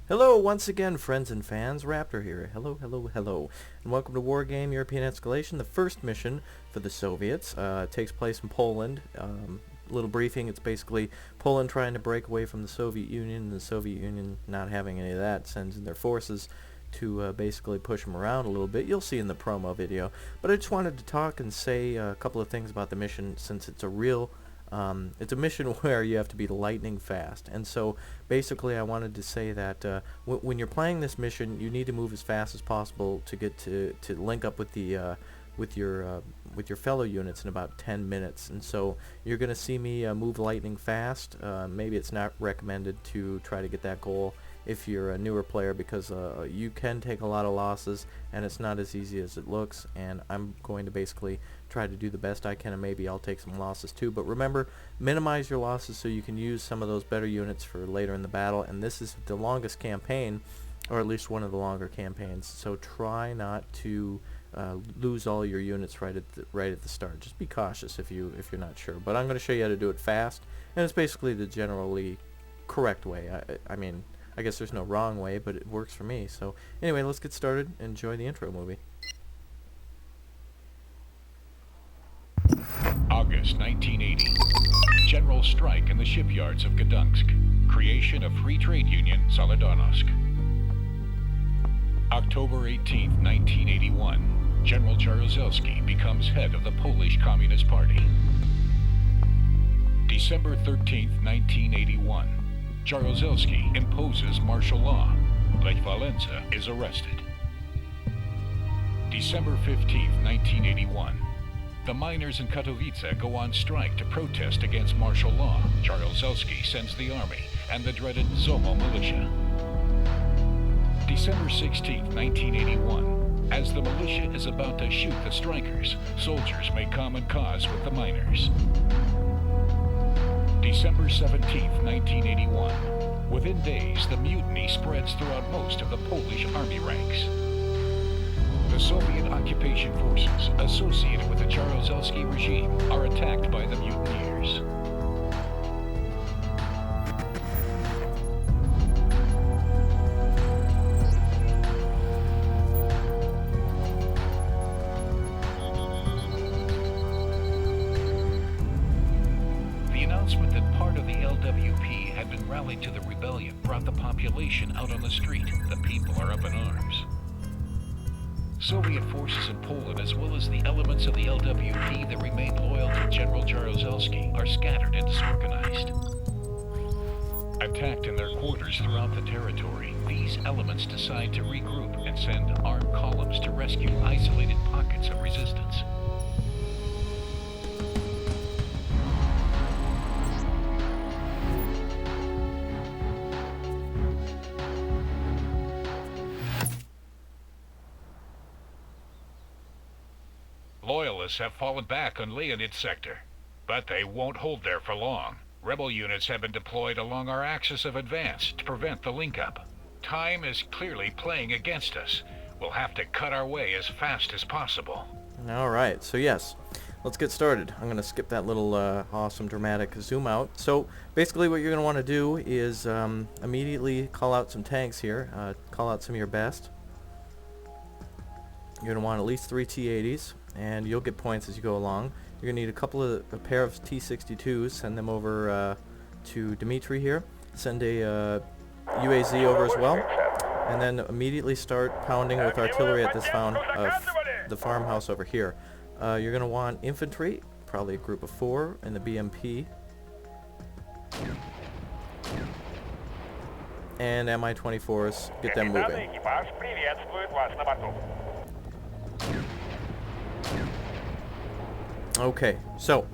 Hello once again, friends and fans. Raptor here. Hello, hello, hello. And welcome to Wargame European Escalation, the first mission for the Soviets. It takes place in Poland. Little briefing, it's basically Poland trying to break away from the Soviet Union, and the Soviet Union not having any of that, sends in their forces to basically push them around a little bit. You'll see in the promo video. But I just wanted to talk and say a couple of things about the mission, since it's a real it's a mission where you have to be lightning fast. And so basically I wanted to say that when you're playing this mission, you need to move as fast as possible to get to link up with the with your fellow units in about 10 minutes. And so you're going to see me move lightning fast. Maybe it's not recommended to try to get that goal if you're a newer player, because you can take a lot of losses and it's not as easy as it looks, and I'm going to basically try to do the best I can, and maybe I'll take some losses too. But remember, minimize your losses so you can use some of those better units for later in the battle. And this is the longest campaign, or at least one of the longer campaigns, so try not to lose all your units right at the start. Just be cautious if you're not sure. But I'm going to show you how to do it fast, and it's basically the generally correct way. I mean, I guess there's no wrong way, but it works for me. So anyway, let's get started. Enjoy the intro movie. August 1980. General strike in the shipyards of Gdansk. Creation of Free Trade Union Solidarnosc. October 18, 1981. General Jaruzelski becomes head of the Polish Communist Party. December 13, 1981. Jaruzelski imposes martial law. Lech Walesa is arrested. December 15, 1981. The miners in Katowice go on strike to protest against martial law. Jaruzelski sends the army and the dreaded Zomo militia. December 16, 1981. As the militia is about to shoot the strikers, soldiers make common cause with the miners. December 17, 1981. Within days, the mutiny spreads throughout most of the Polish army ranks. The Soviet occupation forces associated with the Jaruzelski regime are attacked by the mutineers. The announcement that part of the LWP had been rallied to the rebellion brought the population out on the street. The people are up in arms. Soviet forces in Poland, as well as the elements of the LWP that remained loyal to General Jaruzelski, are scattered and disorganized. Attacked in their quarters throughout the territory, these elements decide to regroup and send armed columns to rescue isolated pockets of resistance. Loyalists have fallen back on Leonid sector, but they won't hold there for long. Rebel units have been deployed along our axis of advance to prevent the link-up. Time is clearly playing against us. We'll have to cut our way as fast as possible. Alright, so yes, let's get started. I'm going to skip that little awesome dramatic zoom out. So basically what you're going to want to do is immediately call out some tanks here. Call out some of your best. You're going to want at least 3 T-80s, and you'll get points as you go along. You're going to need a pair of T-62s. Send them over to Dmitry here. Send a UAZ over as well. And then immediately start pounding with artillery at this the farmhouse over here. You're going to want infantry, probably a group of 4 in the BMP. And Mi-24s, get them moving. Okay, so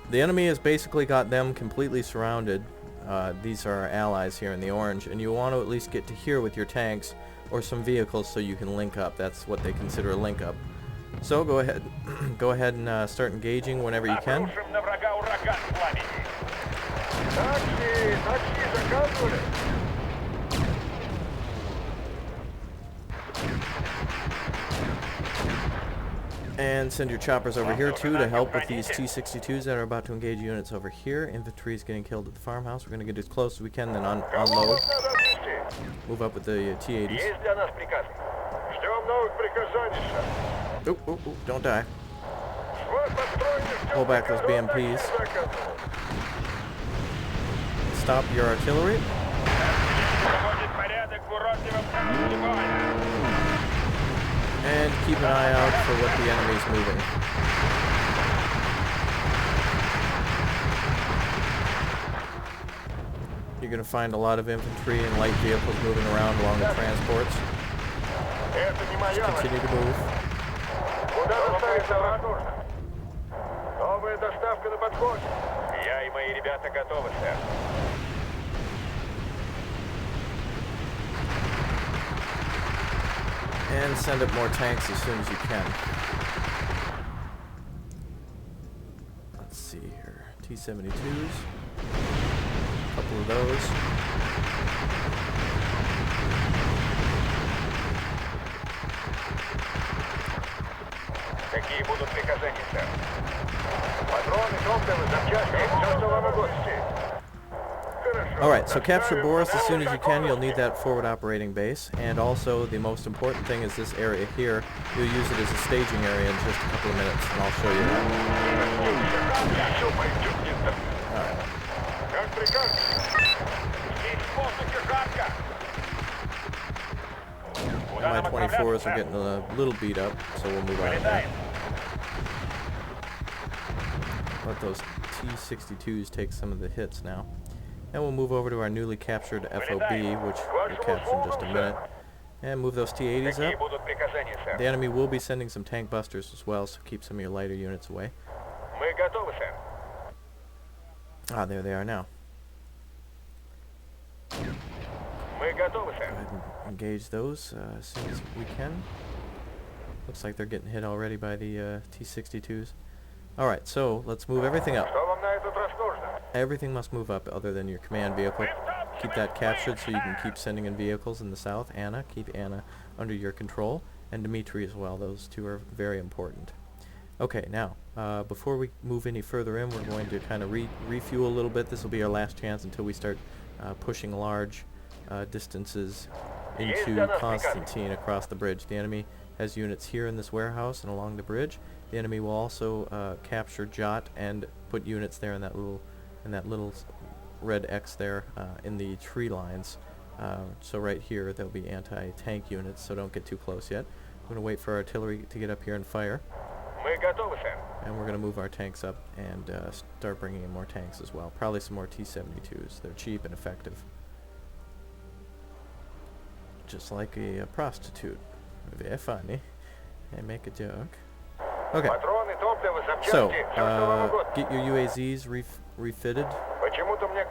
the enemy has basically got them completely surrounded. These are our allies here in the orange, and you want to at least get to here with your tanks or some vehicles so you can link up. That's what they consider a link up. So go ahead and start engaging whenever you can. And send your choppers over here too to help with these T-62s that are about to engage units over here. Infantry is getting killed at the farmhouse. We're going to get as close as we can, then unload. Move up with the T-80s. Oop, oop, oop, don't die. Pull back those BMPs. Stop your artillery. And keep an eye out for what the enemy's moving. You're going to find a lot of infantry and light vehicles moving around along the transports. Just continue to move. And send up more tanks as soon as you can. Let's see here. T-72s. A couple of those. Какие будут приказания, сэр? Патроны, топливо, запчасти, все, что вам угодно. Alright, so capture Boris as soon as you can. You'll need that forward operating base. And also, the most important thing is this area here. You'll use it as a staging area in just a couple of minutes, and I'll show you that. Alright. Mi-24s are getting a little beat up, so we'll move out of there. Let those T-62s take some of the hits now. And we'll move over to our newly captured FOB, which we'll capture in just a minute. And move those T-80s up. The enemy will be sending some tank busters as well, so keep some of your lighter units away. Ah, there they are now. Go ahead and engage those as soon as we can. Looks like they're getting hit already by the T-62s. Alright, so let's move everything up. Everything must move up other than your command vehicle. Keep that captured so you can keep sending in vehicles in the south. Anna, keep Anna under your control. And Dmitri as well. Those two are very important. Okay, now, before we move any further in, we're going to kind of refuel a little bit. This will be our last chance until we start pushing large distances into Constantine across the bridge. The enemy has units here in this warehouse and along the bridge. The enemy will also capture Jot and put units there in that little red X there in the tree lines. So right here there'll be anti-tank units, so don't get too close yet. I'm going to wait for artillery to get up here and fire. And we're going to move our tanks up and start bringing in more tanks as well. Probably some more T-72s. They're cheap and effective. Just like a prostitute. Very funny. And make a joke. Okay. So, get your UAZs refitted,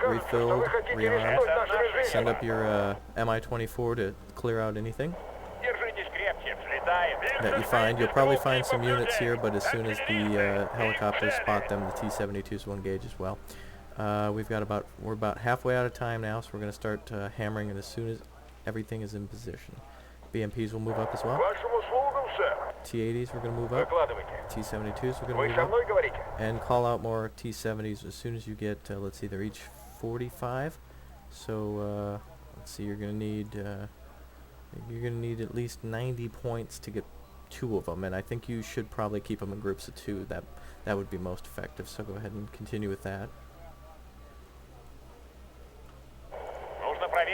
refilled, rearmed. Send up your Mi-24 to clear out anything that you find. You'll probably find some units here, but as soon as the helicopters spot them, the T-72s will engage as well. We're about halfway out of time now, so we're going to start hammering it as soon as everything is in position. BMPs will move up as well. T-80s we're going to move up. T-72s we're going to move up. And call out more T-70s as soon as you get, let's see, they're each 45. So, let's see, you're going to need at least 90 points to get 2 of them. And I think you should probably keep them in groups of 2. That would be most effective. So go ahead and continue with that.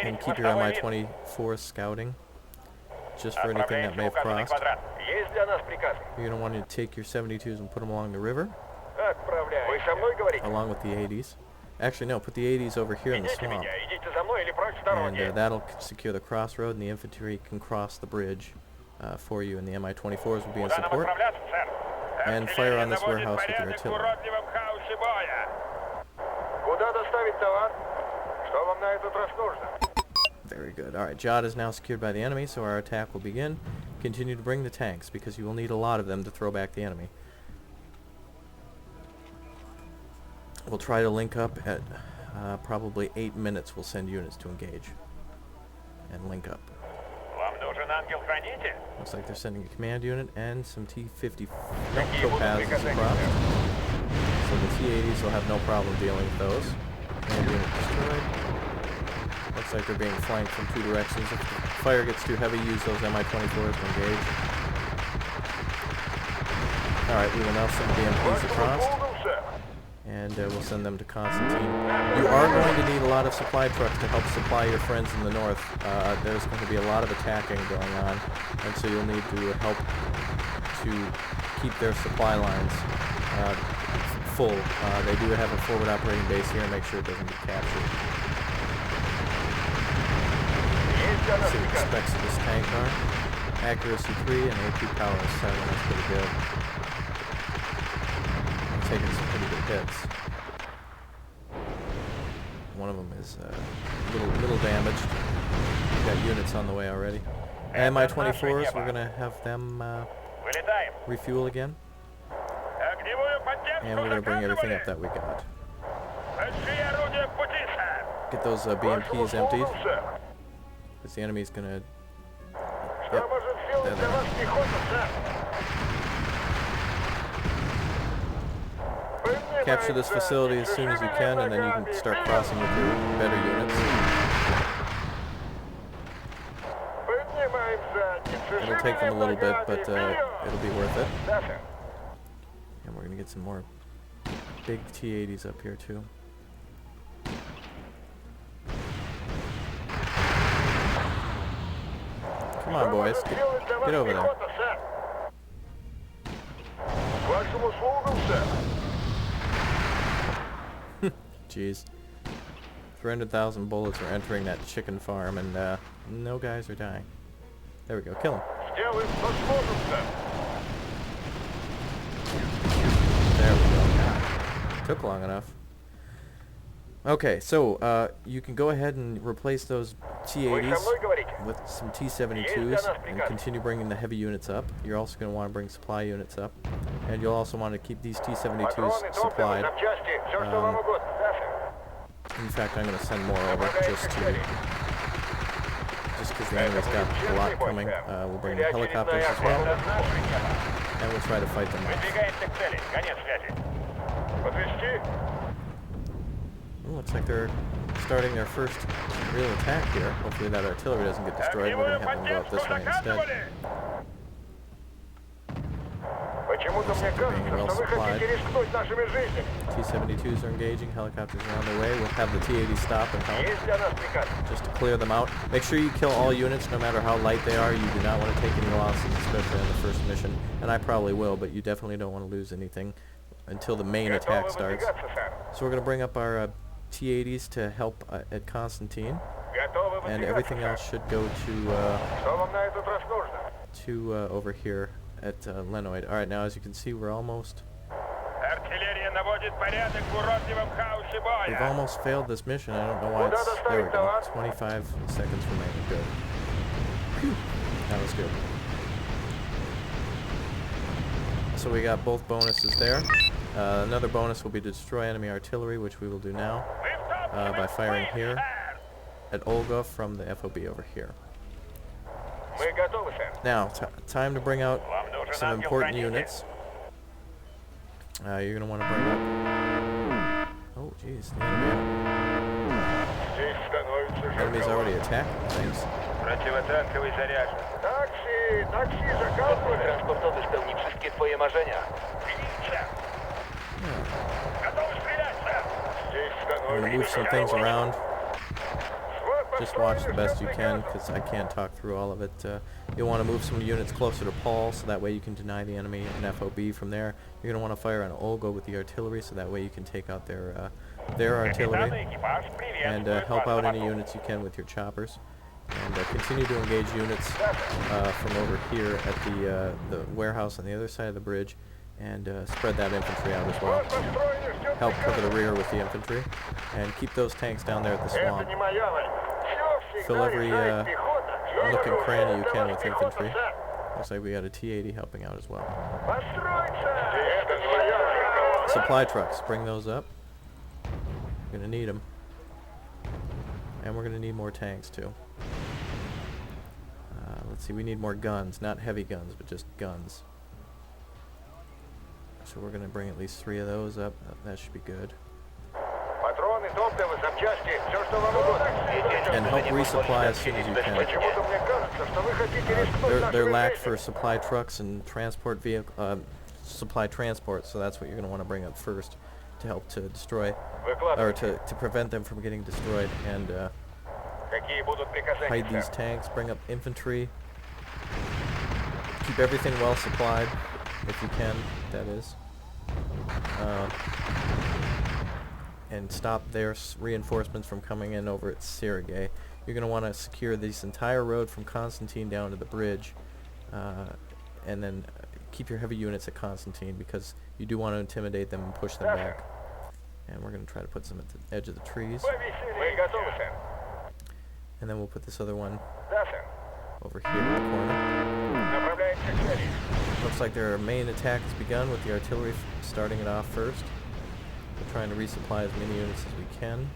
And keep your Mi-24 scouting, just for anything that may have crossed. You're going to want to take your 72s and put them along the river, along with the 80s. Actually, no, put the 80s over here in the swamp. And that'll secure the crossroad, and the infantry can cross the bridge for you, and the Mi-24s will be in support. And fire on this warehouse with your artillery. Very good. Alright, Jot is now secured by the enemy, so our attack will begin. Continue to bring the tanks, because you will need a lot of them to throw back the enemy. We'll try to link up at probably 8 minutes. We'll send units to engage and link up. ангел-хранитель? Looks like they're sending a command unit and some T-50 Какие будут topazes приказания, across. сэр? So the T-80s will have no problem dealing with those. Command unit destroyed. Looks like they're being flanked from two directions. If the fire gets too heavy, use those Mi-24s to engage. Alright, we will now send BMPs across. And we'll send them to Constantine. You are going to need a lot of supply trucks to help supply your friends in the north. There's going to be a lot of attacking going on, and so you'll need to help to keep their supply lines full. They do have a forward operating base here, and make sure it doesn't get captured. Let's see what the specs of this tank are. Accuracy 3 and AP power 7. That's pretty good. Taking some pretty good hits. One of them is little damaged. We've got units on the way already. And Mi-24s, we're gonna have them refuel again, and we're gonna bring everything up that we got. Get those BMPs emptied, because the enemy's gonna. Yep, there they are. Capture this facility as soon as you can, and then you can start crossing with your better units. It'll take them a little bit, but it'll be worth it. And we're going to get some more big T-80s up here, too. Come on, boys. Get over there. Jeez. 300,000 bullets are entering that chicken farm, and no guys are dying. There we go. Kill him. There we go. Took long enough. Okay, so you can go ahead and replace those T-80s with some T-72s and continue bringing the heavy units up. You're also going to want to bring supply units up, and you'll also want to keep these T-72s supplied. In fact, I'm going to send more over just because the enemy's got a lot coming. We'll bring the helicopters as well, and we'll try to fight them off. Ooh, looks like they're starting their first real attack here. Hopefully that artillery doesn't get destroyed. We're going to have them go out this way instead. Looks like they're being well supplied. T-72s are engaging. Helicopters are on their way. We'll have the T-80 stop and help, just to clear them out. Make sure you kill all units, no matter how light they are. You do not want to take any losses, especially on the first mission. And I probably will, but you definitely don't want to lose anything until the main attack starts. So we're going to bring up our T-80s to help at Constantine, and everything else should go to over here at Lenoid. Alright, now as you can see, we're almost... We've almost failed this mission. I don't know why it's... There we go. 25 seconds remaining. Good. Whew. That was good. So we got both bonuses there. Another bonus will be to destroy enemy artillery, which we will do now by firing here at Olga from the FOB over here. Now, time to bring out some important units. You're going to want to bring up... Oh, jeez. The enemy's already attacking things. I'm going to move some things around. Just watch the best you can, because I can't talk through all of it. You'll want to move some units closer to Paul, so that way you can deny the enemy an FOB from there. You're going to want to fire on Olga with the artillery, so that way you can take out their artillery, and help out any units you can with your choppers. And continue to engage units from over here at the warehouse on the other side of the bridge, and spread that infantry out as well. Help cover the rear with the infantry, and keep those tanks down there at the swamp. Fill every nook and cranny you can with infantry. Looks like we got a T-80 helping out as well. Supply trucks, bring those up. We're going to need them. And we're going to need more tanks too. let's see, we need more guns, not heavy guns, but just guns. So we're gonna bring at least 3 of those up. That should be good. Патроны, топливо, запчасти, все, что вам угодно. And help resupply as soon as you can. Почему-то мне кажется, что вы хотите рискнуть They're нашими lacked for жизнями. supply trucks and transport vehicle, supply transport, so that's what you're gonna want to bring up first to help to destroy, or Выкладывайте. to prevent them from getting destroyed, and Какие будут приказания, hide these сэр? tanks, bring up infantry, keep everything well supplied, if you can, that is. And stop their reinforcements from coming in over at Sergei. You're going to want to secure this entire road from Constantine down to the bridge, and then keep your heavy units at Constantine, because you do want to intimidate them and push them back. And we're going to try to put some at the edge of the trees. Вы готовы, сэр? And then we'll put this other one Да, сэр. over here in the corner. Направляемся к цели. Looks like their main attack has begun, with the artillery starting it off first. We're trying to resupply as many units as we can.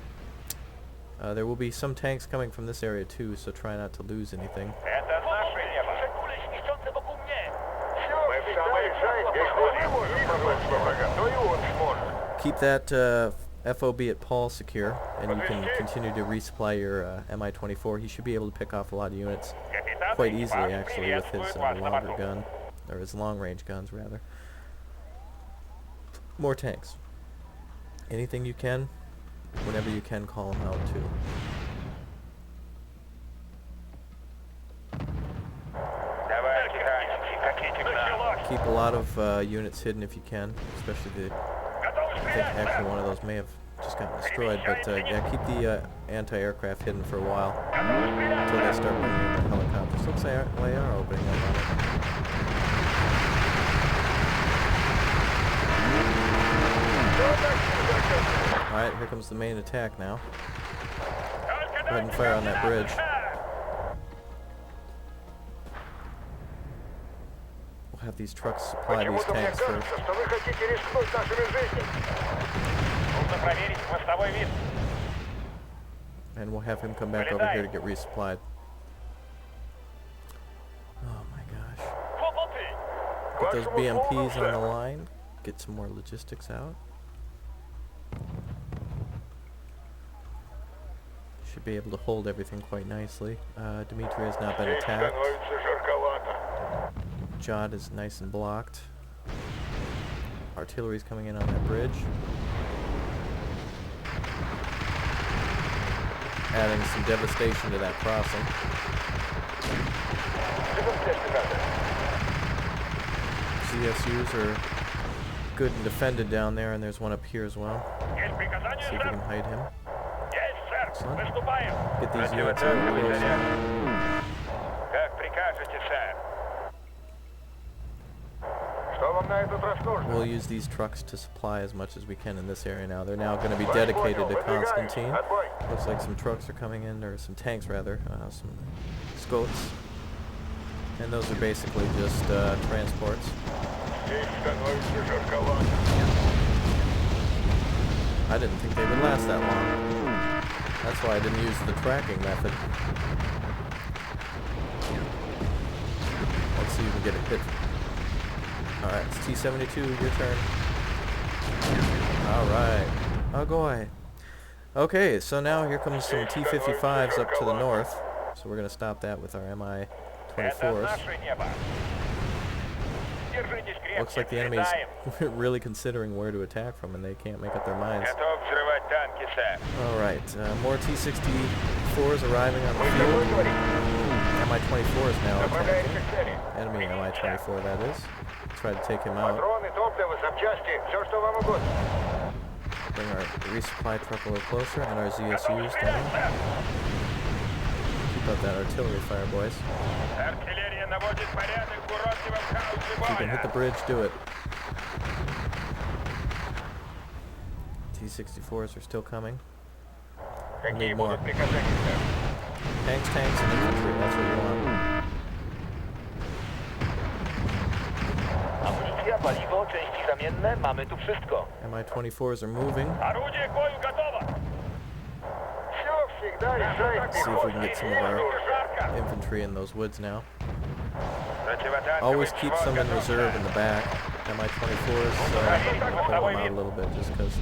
There will be some tanks coming from this area too, so try not to lose anything. Это наше небо. Мы в самой жайке. Если мы можем помочь врагам, то и он сможет. Keep that FOB at Paul secure, and you can continue to resupply your Mi-24. He should be able to pick off a lot of units quite easily, actually, with his longer gun, or his long-range guns, rather. More tanks. Anything you can, whenever you can, call them out too. Keep a lot of units hidden if you can, especially the. I think actually one of those may have just gotten destroyed, but yeah, keep the anti-aircraft hidden for a while until they start bringing in the helicopters. Looks like they are opening up on it. Alright, here comes the main attack now. Go ahead and fire on that bridge. We'll have these trucks supply these Почему-то мне tanks first. кажется, что вы хотите рискнуть нашими жизнями. Нужно проверить хвостовой вид. And we'll have him come back over here to get resupplied. Oh my gosh. Get those BMPs on the line. Get some more logistics out. Should be able to hold everything quite nicely. Dmitry has not been attacked. Становится жарковато. Jod is nice and blocked. Artillery's coming in on that bridge. Adding some devastation to that crossing. CSUs are good and defended down there, and there's one up here as well. See if we can hide him. Excellent. Get these units a little closer. Как прикажете, сэр. Что вам на этот раз нужно? We'll use these trucks to supply as much as we can in this area now. They're now going to be dedicated to Constantine. Looks like some trucks are coming in, or some tanks rather, some Scots. And those are basically just transports. Здесь становится жарковато. I didn't think they would last that long. That's why I didn't use the tracking method. Let's see if we can get it hit. Alright, it's T-72, your turn. Alright. Oh, go ahead. Okay, so now here comes some T-55s up to the north. So we're going to stop that with our Mi-24s. Looks like the enemy's really considering where to attack from, and they can't make up their minds. Alright, more T-64s arriving on the field. Mi-24 is now attacking. Enemy Mi-24, that is. Try to take him out. Патроны, топливо, запчасти, все, что вам угодно. Bring our resupply truck a little closer, and our ZSUs down. Keep up that artillery fire, boys. If you can hit the bridge, do it. T-64s are still coming. We need more. Tanks, tanks, and infantry, that's what you want. Amunicja, paliwo, części zamienne, mamy tu wszystko. Mi-24s are moving. Орудие к бою готово. Все всегда решает. See if we can get some of our infantry in those woods now. Always keep some in reserve in the back. Mi-24s pull them out a little bit just because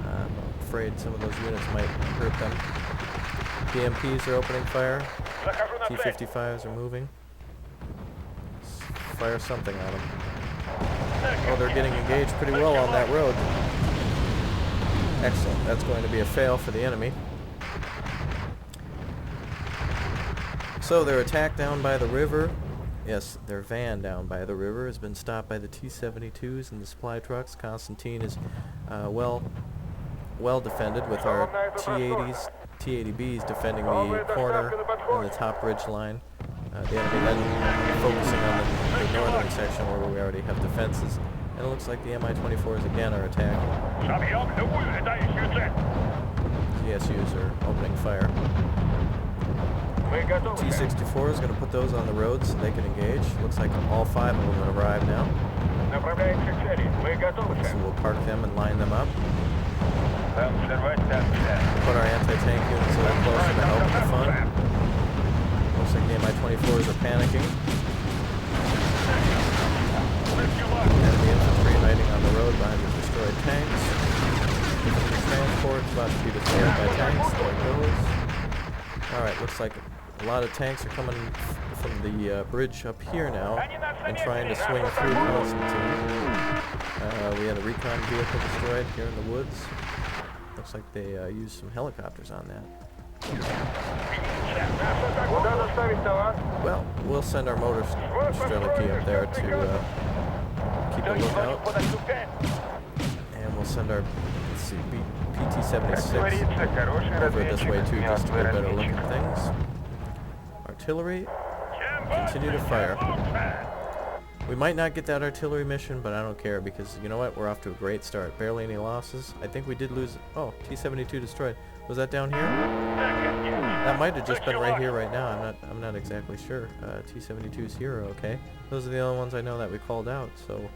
I'm afraid some of those units might hurt them. BMPs are opening fire. T-55s are moving. Let's fire something at them. Oh, they're getting engaged pretty well on that road. Excellent. That's going to be a fail for the enemy. So their attack down by the river, yes, their van down by the river has been stopped by the T-72s and the supply trucks. Constantine is well defended with our T-80s, T-80Bs defending the corner and the top ridge line. The enemy then focusing on the northern section where we already have defenses. And it looks like the Mi-24s again are attacking. GSUs are opening fire. T-64 is going to put those on the road so they can engage. Looks like all 5 of them have arrived now. So we'll park them and line them up. Put our anti-tank units a little closer to help the fun. Looks like the Mi-24s are panicking. Enemy infantry hiding on the road behind the destroyed tanks. Infantry transport about to be destroyed by tanks. There it goes. Alright, looks like a lot of tanks are coming from the bridge up here now and trying to swing through Constantine. We had a recon vehicle destroyed here in the woods. Looks like they used some helicopters on that. Well, we'll send our motor Strelicky up there to keep a lookout. And we'll send our, let's see, PT-76 over this way too, just to get a better look at things. Artillery, continue to fire. We might not get that artillery mission, but I don't care because, you know what, we're off to a great start. Barely any losses. I think we did lose, oh, T-72 destroyed. Was that down here? That might have just been right here, right now. I'm not exactly sure. T-72's here, okay. Those are the only ones I know that we called out, so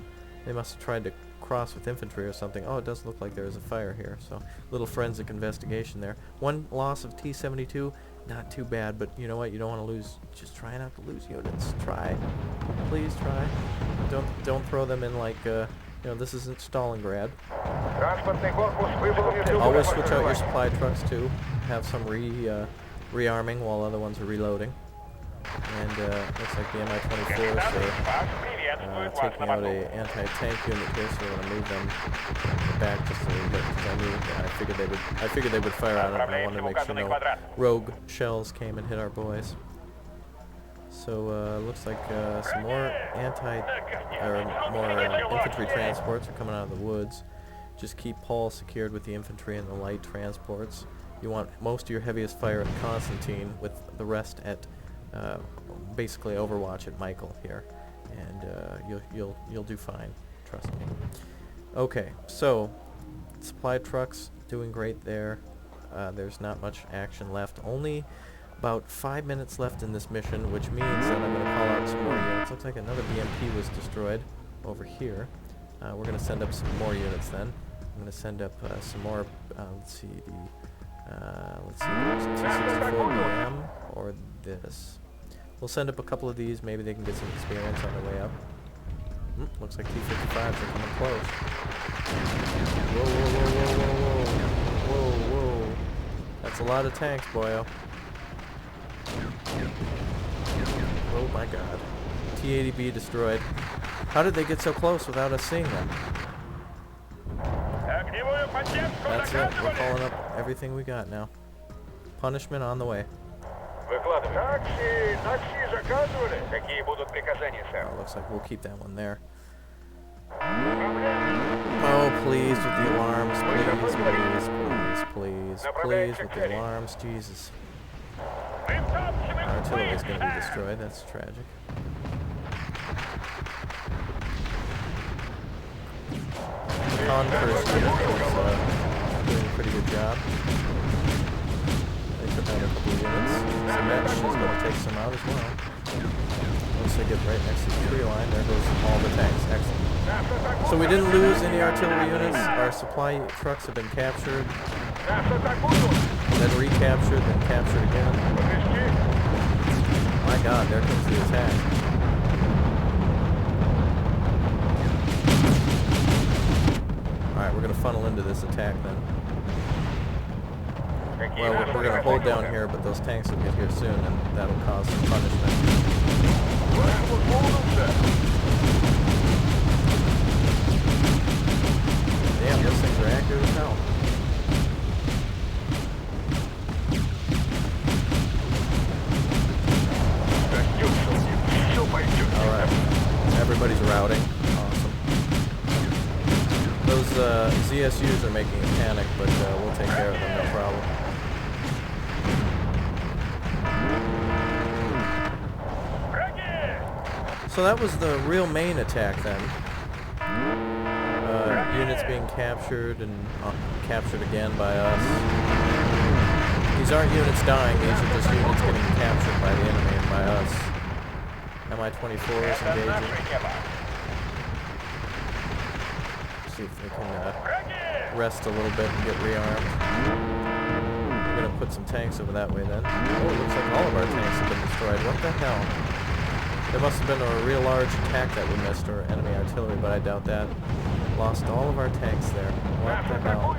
they must have tried to cross with infantry or something. Oh, it does look like there is a fire here, so little forensic investigation there. One loss of T-72, not too bad, but you know what, you don't want to lose, just try not to lose units. Try. Please try. Don't throw them in like, you know, this isn't Stalingrad. Always switch out your supply trucks too. Have some rearming while other ones are reloading. And looks like the Mi-24s are taking out a anti-tank unit here, so we're going to move them back just a little bit. I figured they would fire on it, and I wanted to make sure no rogue shells came and hit our boys. So looks like some more infantry transports are coming out of the woods. Just keep Paul secured with the infantry and the light transports. You want most of your heaviest fire at Constantine, with the rest at basically Overwatch at Michael here, and you'll do fine. Trust me. Okay, so supply trucks doing great there. There's not much action left. Only about 5 minutes left in this mission, which means that I'm going to call out some more units. Looks like another BMP was destroyed over here. We're going to send up some more units then. I'm going to send up some more, let's see, T-64 BM or this. We'll send up a couple of these, maybe they can get some experience on their way up. Looks like T-55s are coming close. Whoa, whoa, whoa, whoa, whoa, whoa, whoa. That's a lot of tanks, boyo. Oh my god. T-80B destroyed. How did they get so close without us seeing them? That's it. We're calling up everything we got now. Punishment on the way. Oh, looks like we'll keep that one there. Oh, please with the alarms. Please, please, please, please. Please with the alarms. Jesus. Our artillery is going to be destroyed. That's tragic. Converse here is doing a pretty good job. They took out a couple of units. Cement is going to take some out as well. Once they get right next to the tree line, there goes all the tanks. Excellent. So we didn't lose any artillery units. Our supply trucks have been captured, then recaptured, then captured again. My god, there comes the attack. Alright, we're going to funnel into this attack then. Well, we're going to hold down here, but those tanks will get here soon, and that'll cause some punishment. Damn, those things are accurate as hell. Alright, everybody's routing. Awesome. Those ZSUs are making a panic, but we'll take care of them, no problem. So that was the real main attack then. Units being captured and captured again by us. These aren't units dying, these are just units getting captured by the enemy and by us. Mi-24 is engaging. See if they can rest a little bit and get rearmed. We're going to put some tanks over that way then. Oh, it looks like all of our tanks have been destroyed. What the hell? There must have been a real large attack that we missed, or enemy artillery, but I doubt that. Lost all of our tanks there. What the hell?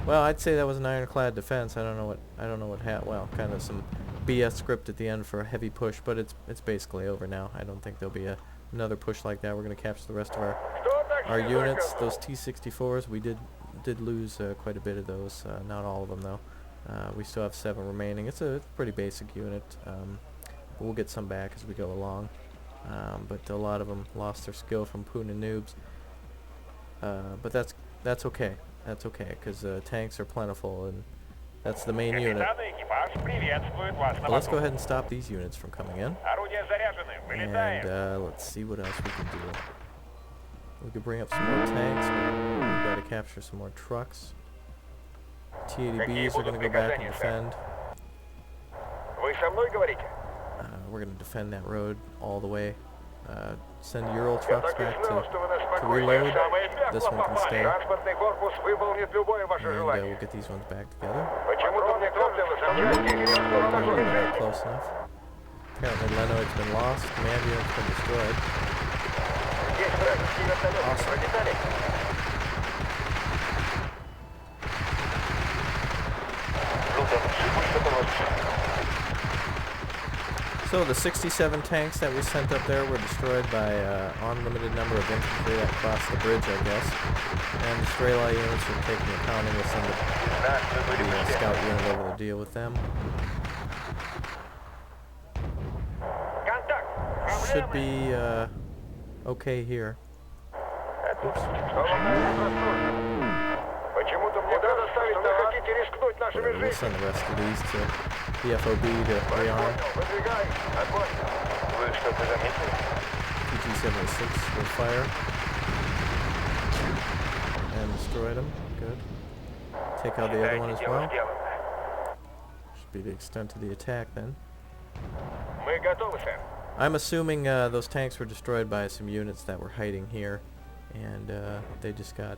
Well, I'd say that was an ironclad defense. I don't know what well, kind of some BS script at the end for a heavy push, but it's basically over now. I don't think there'll be another push like that. We're going to capture the rest of our units. Those T-64s, we did lose quite a bit of those. Not all of them though. We still have 7 remaining. It's a pretty basic unit. We'll get some back as we go along. But a lot of them lost their skill from Poon and noobs. But that's okay. That's okay, because tanks are plentiful, and that's the main unit. But let's go ahead and stop these units from coming in. And let's see what else we can do. We could bring up some more tanks, but we've got to capture some more trucks. T-80Bs are going to go back and defend. We're going to defend that road all the way. Send Ural trucks back to reload. This one can stay. And we'll get these ones back together. Not close enough. Apparently Lenoid's been lost. Command unit's been destroyed. Awesome. So the 67 tanks that we sent up there were destroyed by unlimited number of infantry that crossed the bridge, I guess. And the Strela units are taking accounting. We'll send the scout unit over to deal with them. Should be okay here. Oops. We'll send the rest of these to the FOB to rearm. PG-76 will fire. And destroyed them. Good. Take out the other one as well. Should be the extent of the attack then. I'm assuming those tanks were destroyed by some units that were hiding here, and they just got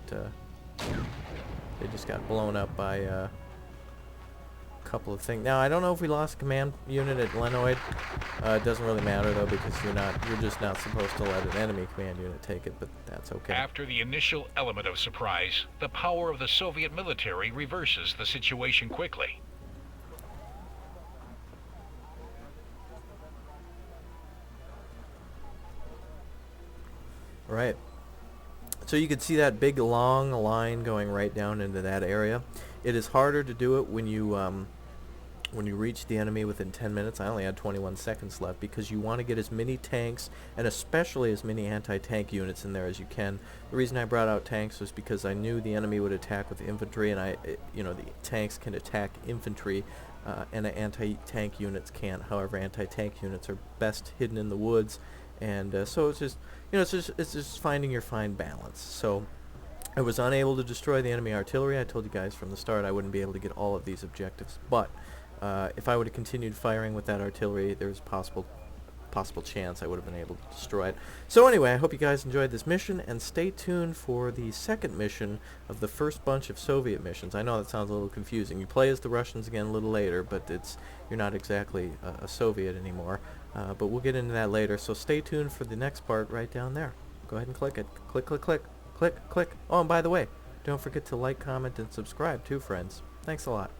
blown up by a couple of things. Now I don't know if we lost a command unit at Lenoid. It doesn't really matter though, because you're just not supposed to let an enemy command unit take it, but that's okay. After the initial element of surprise, the power of the Soviet military reverses the situation quickly. Right. So you can see that big long line going right down into that area. It is harder to do it when you reach the enemy within 10 minutes. I only had 21 seconds left, because you want to get as many tanks and especially as many anti-tank units in there as you can. The reason I brought out tanks was because I knew the enemy would attack with infantry, and the tanks can attack infantry, and anti-tank units can't. However, anti-tank units are best hidden in the woods. And so it's just, it's just finding your fine balance. So I was unable to destroy the enemy artillery. I told you guys from the start I wouldn't be able to get all of these objectives. But if I would have continued firing with that artillery, there's a possible chance I would have been able to destroy it. So anyway, I hope you guys enjoyed this mission, and stay tuned for the second mission of the first bunch of Soviet missions. I know that sounds a little confusing. You play as the Russians again a little later, but you're not exactly a Soviet anymore. But we'll get into that later, so stay tuned for the next part right down there. Go ahead and click it. Click, click, click, click, click. Oh, and by the way, don't forget to like, comment, and subscribe too, friends. Thanks a lot.